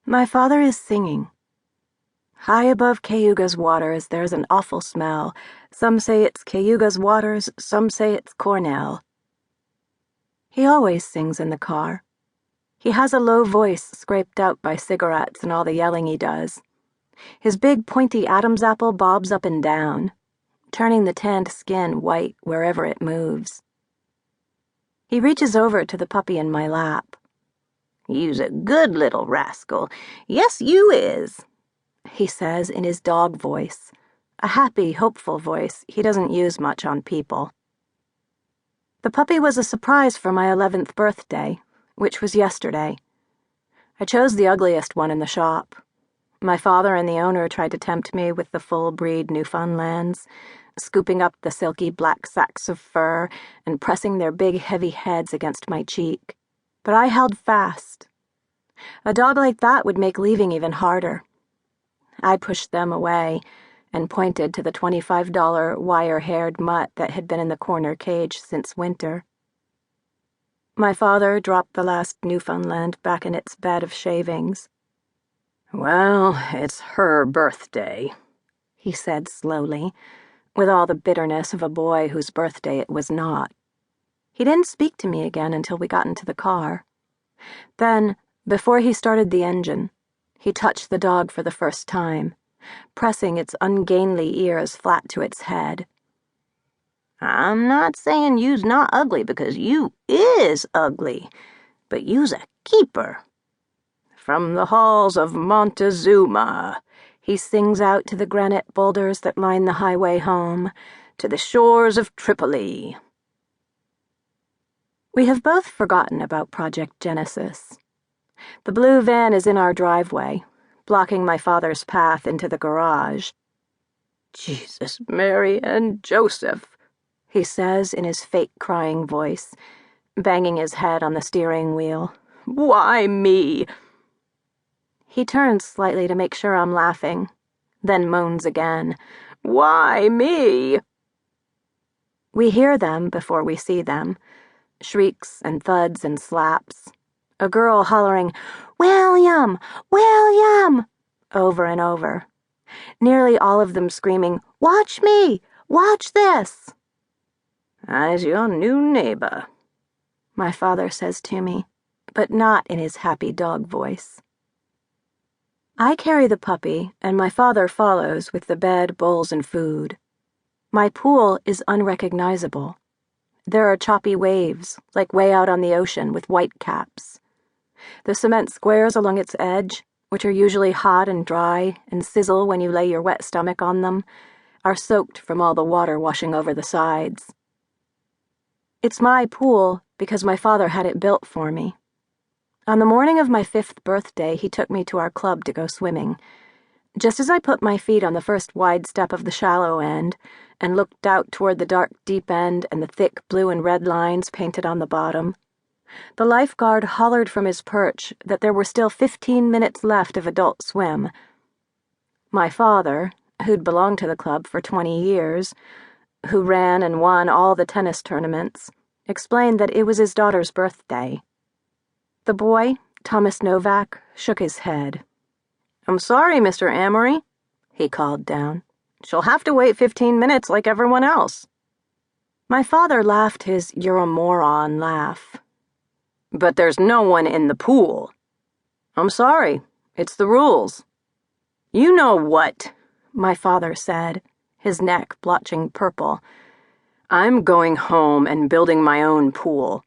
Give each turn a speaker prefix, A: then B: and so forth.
A: My father is singing. High above Cayuga's waters there's an awful smell. Some say it's Cayuga's waters, some say it's Cornell. He always sings in the car. He has a low voice scraped out by cigarettes and all the yelling he does. His big pointy Adam's apple bobs up and down, turning the tanned skin white wherever it moves. He reaches over to the puppy in my lap.
B: "You's a good little rascal. Yes, you is,"
A: he says in his dog voice, a happy, hopeful voice he doesn't use much on people. The puppy was a surprise for my 11th birthday, which was yesterday. I chose the ugliest one in the shop. My father and the owner tried to tempt me with the full-breed Newfoundlands, scooping up the silky black sacks of fur and pressing their big, heavy heads against my cheek. But I held fast. A dog like that would make leaving even harder. I pushed them away and pointed to the $25 wire-haired mutt that had been in the corner cage since winter. My father dropped the last Newfoundland back in its bed of shavings.
B: "Well, it's her birthday,"
A: he said slowly, with all the bitterness of a boy whose birthday it was not. He didn't speak to me again until we got into the car. Then, before he started the engine, he touched the dog for the first time, pressing its ungainly ears flat to its head.
B: "I'm not saying you's not ugly, because you is ugly, but you's a keeper. From the halls of Montezuma,"
A: he sings out to the granite boulders that line the highway home,
B: "to the shores of Tripoli."
A: We have both forgotten about Project Genesis. The blue van is in our driveway, blocking my father's path into the garage.
B: "Jesus, Mary, and Joseph,"
A: he says in his fake crying voice, banging his head on the steering wheel.
B: "Why me?"
A: He turns slightly to make sure I'm laughing, then moans again.
B: "Why me?"
A: We hear them before we see them. Shrieks and thuds and slaps. A girl hollering, "William! William!" over and over. Nearly all of them screaming, "Watch me! Watch this!"
B: "I's your new neighbor,"
A: my father says to me, but not in his happy dog voice. I carry the puppy, and my father follows with the bed, bowls, and food. My pool is unrecognizable. There are choppy waves, like way out on the ocean, with white caps. The cement squares along its edge, which are usually hot and dry and sizzle when you lay your wet stomach on them, are soaked from all the water washing over the sides. It's my pool because my father had it built for me. On the morning of my 5th birthday, he took me to our club to go swimming. Just as I put my feet on the first wide step of the shallow end and looked out toward the dark deep end and the thick blue and red lines painted on the bottom, the lifeguard hollered from his perch that there were still 15 minutes left of adult swim. My father, who'd belonged to the club for 20 years, who ran and won all the tennis tournaments, explained that it was his daughter's birthday. The boy, Thomas Novak, shook his head.
B: "I'm sorry, Mr. Amory," he called down. "She'll have to wait 15 minutes like everyone else."
A: My father laughed his "you're a moron" laugh.
B: "But there's no one in the pool." "I'm sorry. It's the rules." "You know what?" my father said, his neck blotching purple. "I'm going home and building my own pool.